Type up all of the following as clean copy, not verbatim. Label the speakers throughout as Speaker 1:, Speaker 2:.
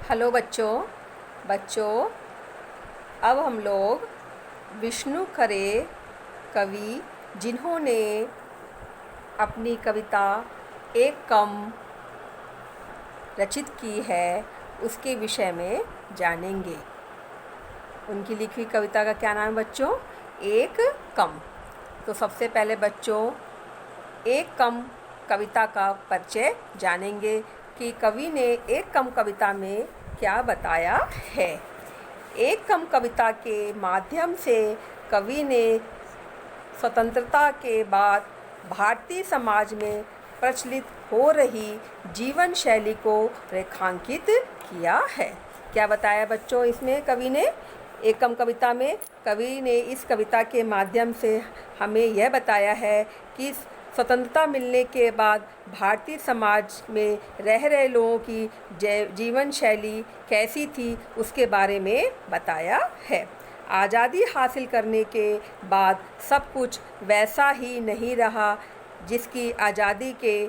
Speaker 1: Hello बच्चों। बच्चों, अब हम लोग विष्णु खरे कवि जिन्होंने अपनी कविता एक कम रचित की है उसके विषय में जानेंगे। उनकी लिखी कविता का क्या नाम है बच्चों? एक कम। तो सबसे पहले बच्चों एक कम कविता का परिचय जानेंगे कि कवि ने एक कम कविता में क्या बताया है। एक कम कविता के माध्यम से कवि ने स्वतंत्रता के बाद भारतीय समाज में प्रचलित हो रही जीवन शैली को रेखांकित किया है। क्या बताया बच्चों इसमें कवि ने? एक कम कविता में कवि ने इस कविता के माध्यम से हमें यह बताया है कि स्वतंत्रता मिलने के बाद भारतीय समाज में रह रहे लोगों की जीवन शैली कैसी थी उसके बारे में बताया है। आज़ादी हासिल करने के बाद सब कुछ वैसा ही नहीं रहा जिसकी आज़ादी के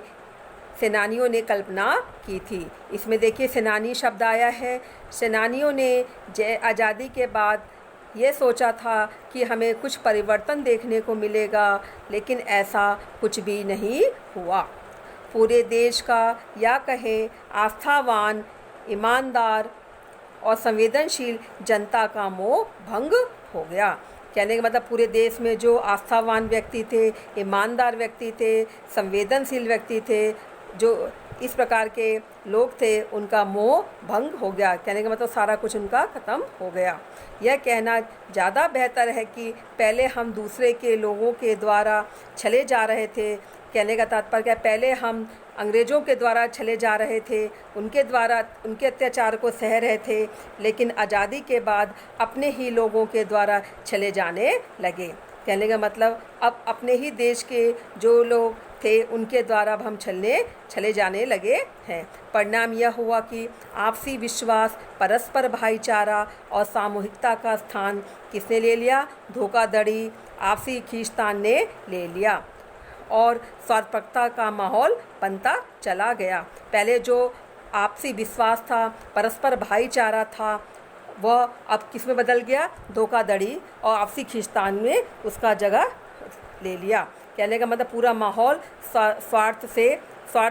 Speaker 1: सेनानियों ने कल्पना की थी। इसमें देखिए सेनानी शब्द आया है। सेनानियों ने आज़ादी के बाद ये सोचा था कि हमें कुछ परिवर्तन देखने को मिलेगा, लेकिन ऐसा कुछ भी नहीं हुआ। पूरे देश का या कहें आस्थावान, ईमानदार और संवेदनशील जनता का मोह भंग हो गया। कहने का मतलब पूरे देश में जो आस्थावान व्यक्ति थे, ईमानदार व्यक्ति थे, संवेदनशील व्यक्ति थे, जो इस प्रकार के लोग थे, उनका मोह भंग हो गया। कहने का मतलब सारा कुछ उनका ख़त्म हो गया। यह कहना ज़्यादा बेहतर है कि पहले हम दूसरे के लोगों के द्वारा छले जा रहे थे। कहने का तात्पर्य क्या? पहले हम अंग्रेज़ों के द्वारा छले जा रहे थे, उनके द्वारा उनके अत्याचार को सह रहे थे, लेकिन आज़ादी के बाद अपने ही लोगों के द्वारा छले जाने लगे। कहने का मतलब अब अपने ही देश के जो लोग थे उनके द्वारा अब हम छले जाने लगे हैं। परिणाम यह हुआ कि आपसी विश्वास, परस्पर भाईचारा और सामूहिकता का स्थान किसने ले लिया? धोखाधड़ी, आपसी खींचतान ने ले लिया और स्वार्थपरता का माहौल बनता चला गया। पहले जो आपसी विश्वास था, परस्पर भाईचारा था, वह अब किस में बदल गया? धोखाधड़ी और आपसी खींचतान में उसका जगह ले लिया। कहने का मतलब पूरा माहौल स्वार्थ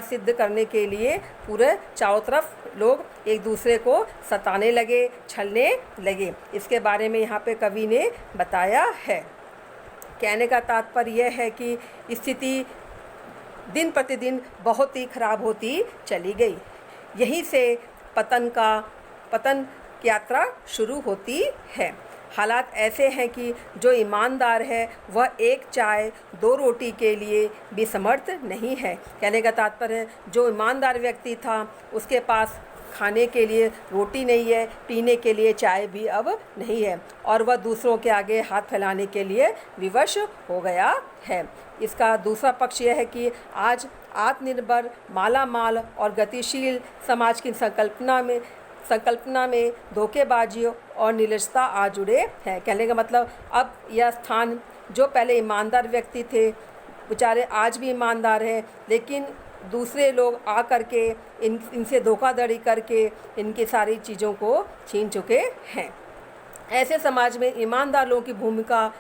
Speaker 1: सिद्ध करने के लिए पूरे चारों तरफ लोग एक दूसरे को सताने लगे, छलने लगे। इसके बारे में यहाँ पे कवि ने बताया है। कहने का तात्पर्य यह है कि स्थिति दिन प्रतिदिन बहुत ही खराब होती चली गई। यहीं से पतन यात्रा शुरू होती है। हालात ऐसे हैं कि जो ईमानदार है वह एक चाय दो रोटी के लिए भी समर्थ नहीं है। कहने का तात्पर्य है जो ईमानदार व्यक्ति था उसके पास खाने के लिए रोटी नहीं है, पीने के लिए चाय भी अब नहीं है, और वह दूसरों के आगे हाथ फैलाने के लिए विवश हो गया है। इसका दूसरा पक्ष यह है कि आज आत्मनिर्भर, मालामाल और गतिशील समाज की संकल्पना में धोखेबाजी और निर्लजता आ जुड़े हैं। कहने का मतलब अब यह स्थान जो पहले ईमानदार व्यक्ति थे बेचारे आज भी ईमानदार हैं, लेकिन दूसरे लोग आ करके इनसे धोखाधड़ी करके इनकी सारी चीज़ों को छीन चुके हैं। ऐसे समाज में ईमानदार लोगों की भूमिका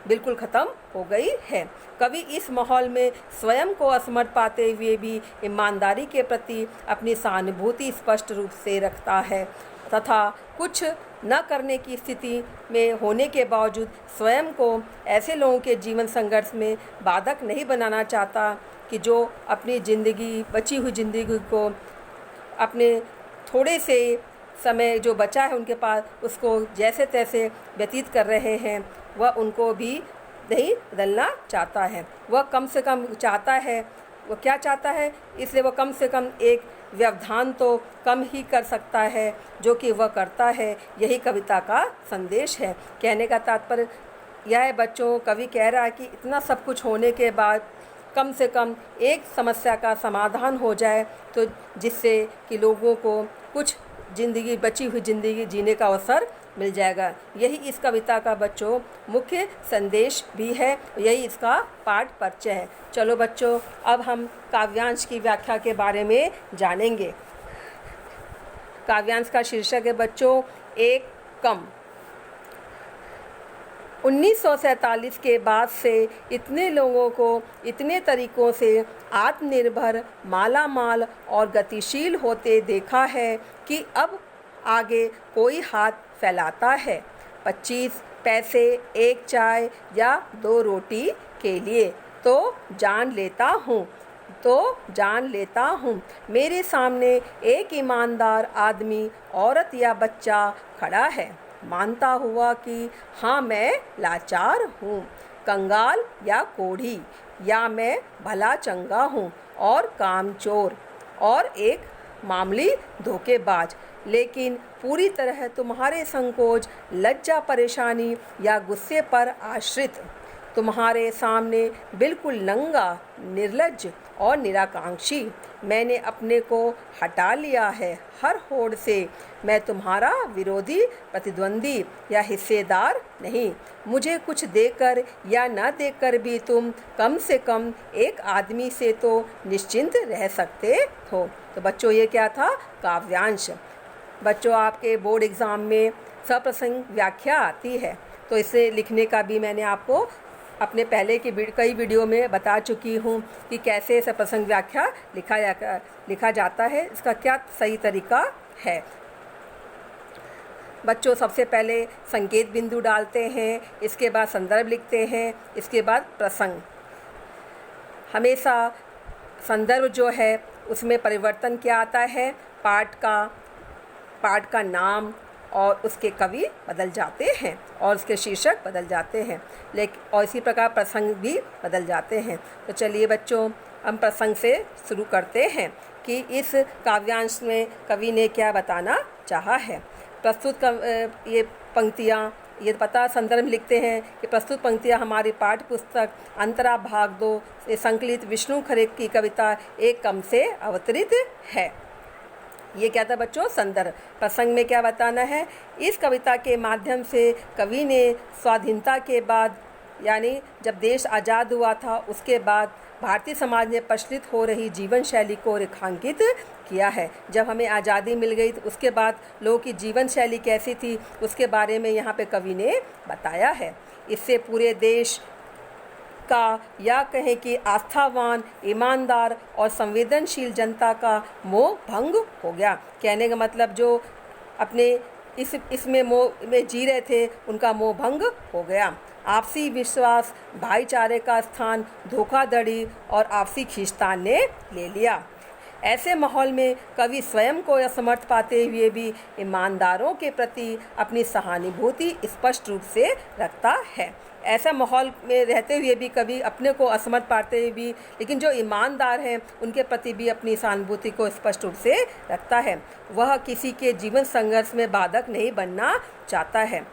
Speaker 1: बिल्कुल ख़त्म हो गई है। कवि इस माहौल में स्वयं को असमर्थ पाते हुए भी ईमानदारी के प्रति अपनी सहानुभूति स्पष्ट रूप से रखता है तथा कुछ न करने की स्थिति में होने के बावजूद स्वयं को ऐसे लोगों के जीवन संघर्ष में बाधक नहीं बनाना चाहता कि जो अपनी बची हुई ज़िंदगी को अपने थोड़े से समय जो बचा है उनके पास उसको जैसे तैसे व्यतीत कर रहे हैं, वह उनको भी नहीं बदलना चाहता है। वह कम से कम चाहता है, वह क्या चाहता है? इसलिए वह कम से कम एक व्यवधान तो कम ही कर सकता है जो कि वह करता है। यही कविता का संदेश है। कहने का तात्पर्य यह है बच्चों, कवि कह रहा है कि इतना सब कुछ होने के बाद कम से कम एक समस्या का समाधान हो जाए, तो जिससे कि लोगों को कुछ बची हुई ज़िंदगी जीने का अवसर मिल जाएगा। यही इस कविता का बच्चों मुख्य संदेश भी है, यही इसका पाठ परिचय है। चलो बच्चों, अब हम काव्यांश की व्याख्या के बारे में जानेंगे। काव्यांश का शीर्षक है बच्चों एक कम। 1947 के बाद से इतने लोगों को इतने तरीक़ों से आत्मनिर्भर, मालामाल और गतिशील होते देखा है कि अब आगे कोई हाथ फैलाता है 25 पैसे एक चाय या 2 रोटी के लिए तो जान लेता हूँ। मेरे सामने एक ईमानदार आदमी, औरत या बच्चा खड़ा है, मानता हुआ कि हाँ मैं लाचार हूँ, कंगाल या कोढ़ी, या मैं भला चंगा हूँ और कामचोर और एक मामूली धोखेबाज, लेकिन पूरी तरह तुम्हारे संकोच, लज्जा, परेशानी या गुस्से पर आश्रित, तुम्हारे सामने बिल्कुल नंगा, निर्लज्ज और निराकांक्षी मैंने अपने को हटा लिया है हर होड़ से। मैं तुम्हारा विरोधी, प्रतिद्वंदी या हिस्सेदार नहीं। मुझे कुछ देकर या न देकर भी तुम कम से कम एक आदमी से तो निश्चिंत रह सकते हो। तो बच्चों ये क्या था? काव्यांश। बच्चों आपके बोर्ड एग्ज़ाम में सप्रसंग व्याख्या आती है, तो इसे लिखने का भी मैंने आपको अपने पहले की कई वीडियो में बता चुकी हूँ कि कैसे सप्रसंग व्याख्या लिखा जाता है, इसका क्या सही तरीका है। बच्चों सबसे पहले संकेत बिंदु डालते हैं, इसके बाद संदर्भ लिखते हैं, इसके बाद प्रसंग। हमेशा संदर्भ जो है उसमें परिवर्तन क्या आता है? पाठ का नाम और उसके कवि बदल जाते हैं और उसके शीर्षक बदल जाते हैं, और इसी प्रकार प्रसंग भी बदल जाते हैं। तो चलिए बच्चों हम प्रसंग से शुरू करते हैं कि इस काव्यांश में कवि ने क्या बताना चाहा है। प्रस्तुत ये पंक्तियाँ, ये पता संदर्भ लिखते हैं कि प्रस्तुत पंक्तियाँ हमारी पाठ्य पुस्तक अंतरा भाग 2 से संकलित विष्णु खरे की कविता एक कम से अवतरित है। ये क्या था बच्चों? संदर्भ। प्रसंग में क्या बताना है? इस कविता के माध्यम से कवि ने स्वाधीनता के बाद, यानी जब देश आज़ाद हुआ था उसके बाद भारतीय समाज में प्रचलित हो रही जीवन शैली को रेखांकित किया है। जब हमें आज़ादी मिल गई तो उसके बाद लोगों की जीवन शैली कैसी थी उसके बारे में यहाँ पे कवि ने बताया है। इससे पूरे देश का, या कहें कि आस्थावान, ईमानदार और संवेदनशील जनता का मोह भंग हो गया। कहने का मतलब जो अपने इसमें मोह में जी रहे थे उनका मोह भंग हो गया। आपसी विश्वास, भाईचारे का स्थान धोखाधड़ी और आपसी खींचतान ने ले लिया। ऐसे माहौल में कवि स्वयं को असमर्थ पाते हुए भी ईमानदारों के प्रति अपनी सहानुभूति स्पष्ट रूप से रखता है। ऐसा माहौल में रहते हुए भी कवि अपने को असमर्थ पाते हुए भी, लेकिन जो ईमानदार हैं उनके प्रति भी अपनी सहानुभूति को स्पष्ट रूप से रखता है। वह किसी के जीवन संघर्ष में बाधक नहीं बनना चाहता है।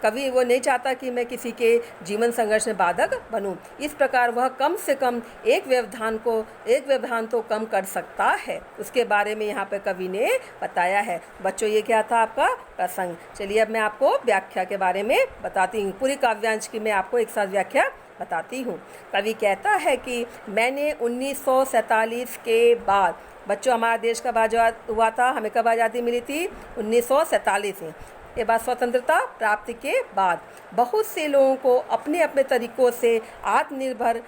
Speaker 1: कवि वो नहीं चाहता कि मैं किसी के जीवन संघर्ष में बाधक बनूं। इस प्रकार वह कम से कम एक व्यवधान तो कम कर सकता है, उसके बारे में यहाँ पे कवि ने बताया है। बच्चों ये क्या था आपका प्रसंग। चलिए अब मैं आपको व्याख्या के बारे में बताती हूँ। पूरी काव्यांश की मैं आपको एक साथ व्याख्या बताती हूँ। कवि कहता है कि मैंने 1947 के बाद, बच्चों हमारा देश कब आज़ाद हुआ था? हमें कब आज़ादी मिली थी? 1947 में। ये बात स्वतंत्रता प्राप्ति के बाद बहुत से लोगों को अपने अपने तरीक़ों से आत्मनिर्भर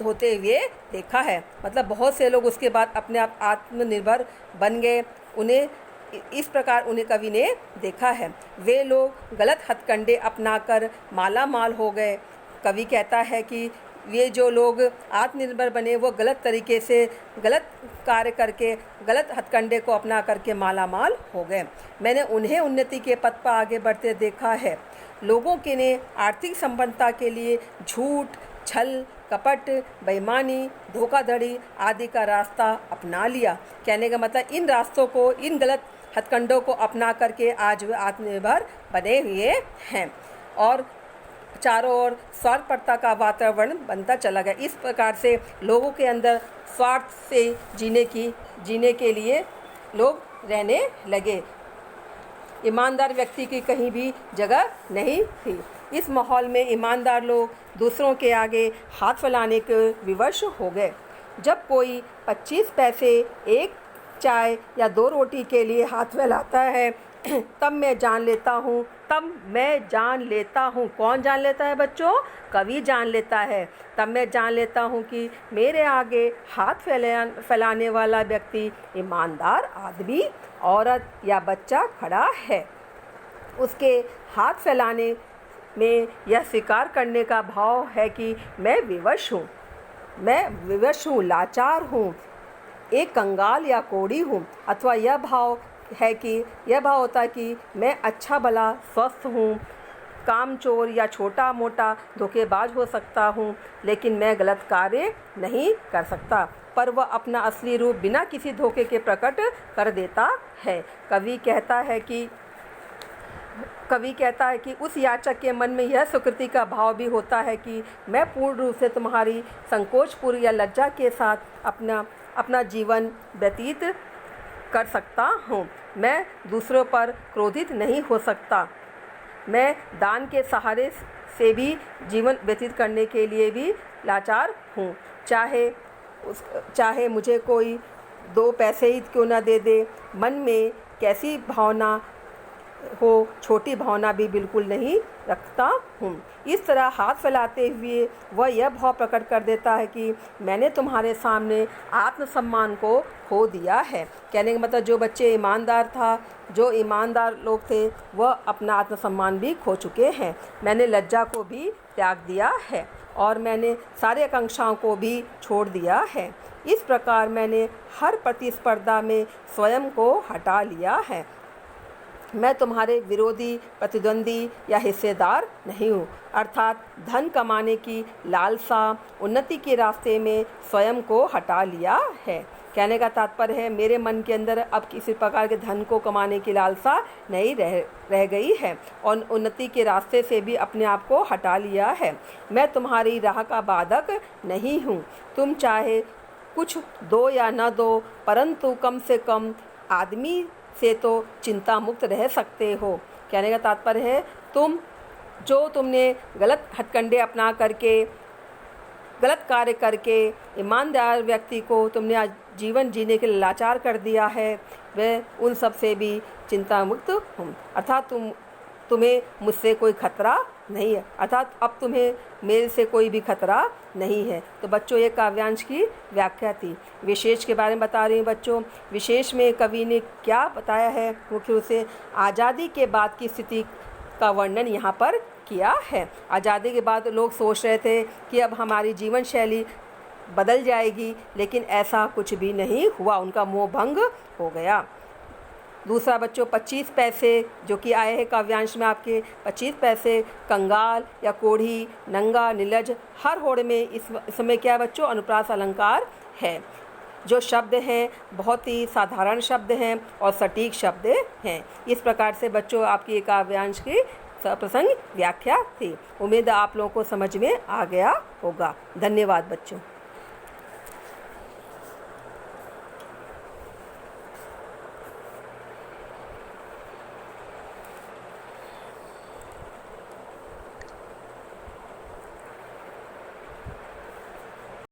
Speaker 1: होते हुए देखा है। मतलब बहुत से लोग उसके बाद अपने आप आत्मनिर्भर बन गए। उन्हें इस प्रकार उन्हें कवि ने देखा है। वे लोग गलत हथकंडे अपनाकर माला माल हो गए। कवि कहता है कि ये जो लोग आत्मनिर्भर बने वो गलत तरीके से गलत कार्य करके, गलत हथकंडे को अपना करके माला माल हो गए। मैंने उन्हें उन्नति के पथ पर आगे बढ़ते देखा है। लोगों के ने आर्थिक संपन्नता के लिए झूठ, छल, कपट, बेईमानी, धोखाधड़ी आदि का रास्ता अपना लिया। कहने का मतलब इन रास्तों को, इन गलत हथकंडों को अपना करके आज वे आत्मनिर्भर बने हुए हैं और चारों ओर स्वार्थपरता का वातावरण बनता चला गया। इस प्रकार से लोगों के अंदर स्वार्थ से जीने के लिए लोग रहने लगे। ईमानदार व्यक्ति की कहीं भी जगह नहीं थी। इस माहौल में ईमानदार लोग दूसरों के आगे हाथ फैलाने के विवश हो गए। जब कोई 25 पैसे एक चाय या 2 रोटी के लिए हाथ फैलाता है, तब मैं जान लेता हूँ, कौन जान लेता है बच्चों? कवि जान लेता है। तब मैं जान लेता हूँ कि मेरे आगे हाथ फैलाने वाला व्यक्ति ईमानदार आदमी, औरत या बच्चा खड़ा है। उसके हाथ फैलाने में यह स्वीकार करने का भाव है कि मैं विवश हूँ, लाचार हूँ, एक कंगाल या कोढ़ी हूँ। अथवा यह भाव होता है कि मैं अच्छा भला स्वस्थ हूँ, कामचोर या छोटा मोटा धोखेबाज हो सकता हूँ, लेकिन मैं गलत कार्य नहीं कर सकता। पर वह अपना असली रूप बिना किसी धोखे के प्रकट कर देता है। कवि कहता है कि उस याचक के मन में यह स्वीकृति का भाव भी होता है कि मैं पूर्ण रूप से तुम्हारी संकोचपूर्ण या लज्जा के साथ अपना जीवन व्यतीत कर सकता हूँ। मैं दूसरों पर क्रोधित नहीं हो सकता। मैं दान के सहारे से भी जीवन व्यतीत करने के लिए भी लाचार हूँ, चाहे मुझे कोई 2 पैसे ही क्यों न दे दे। मन में कैसी भावना हो, छोटी भावना भी बिल्कुल नहीं रखता हूँ। इस तरह हाथ फैलाते हुए वह यह भाव प्रकट कर देता है कि मैंने तुम्हारे सामने आत्मसम्मान को खो दिया है। कहने का मतलब जो ईमानदार लोग थे वह अपना आत्मसम्मान भी खो चुके हैं। मैंने लज्जा को भी त्याग दिया है और मैंने सारी आकांक्षाओं को भी छोड़ दिया है। इस प्रकार मैंने हर प्रतिस्पर्धा में स्वयं को हटा लिया है। मैं तुम्हारे विरोधी, प्रतिद्वंदी या हिस्सेदार नहीं हूँ। अर्थात धन कमाने की लालसा, उन्नति के रास्ते में स्वयं को हटा लिया है। कहने का तात्पर्य है मेरे मन के अंदर अब किसी प्रकार के धन को कमाने की लालसा नहीं रह गई है और उन्नति के रास्ते से भी अपने आप को हटा लिया है। मैं तुम्हारी राह का बाधक नहीं हूँ। तुम चाहे कुछ दो या न दो, परंतु कम से कम आदमी से तो चिंता मुक्त रह सकते हो। कहने का तात्पर्य है तुमने गलत हथकंडे अपना करके, गलत कार्य करके ईमानदार व्यक्ति को तुमने आज जीवन जीने के लिए लाचार कर दिया है, वह उन सब से भी चिंता मुक्त हूँ। अर्थात तुम्हें मुझसे कोई खतरा नहीं है, अर्थात अब तुम्हें मेरे से कोई भी खतरा नहीं है। तो बच्चों ये काव्यांश की व्याख्या थी। विशेष के बारे में बता रही हूँ बच्चों। विशेष में कवि ने क्या बताया है, मुख्य रूप से आज़ादी के बाद की स्थिति का वर्णन यहाँ पर किया है। आज़ादी के बाद लोग सोच रहे थे कि अब हमारी जीवन शैली बदल जाएगी, लेकिन ऐसा कुछ भी नहीं हुआ, उनका मोह भंग हो गया। दूसरा बच्चों 25 पैसे जो कि आए हैं काव्यांश में आपके, 25 पैसे कंगाल या कोढ़ी, नंगा, नीलज, हर होड़ में इस समय क्या बच्चों अनुप्रास अलंकार है। जो शब्द हैं बहुत ही साधारण शब्द हैं और सटीक शब्द हैं। इस प्रकार से बच्चों आपकी काव्यांश की सप्रसंग व्याख्या थी। उम्मीद है आप लोगों को समझ में आ गया होगा। धन्यवाद बच्चों।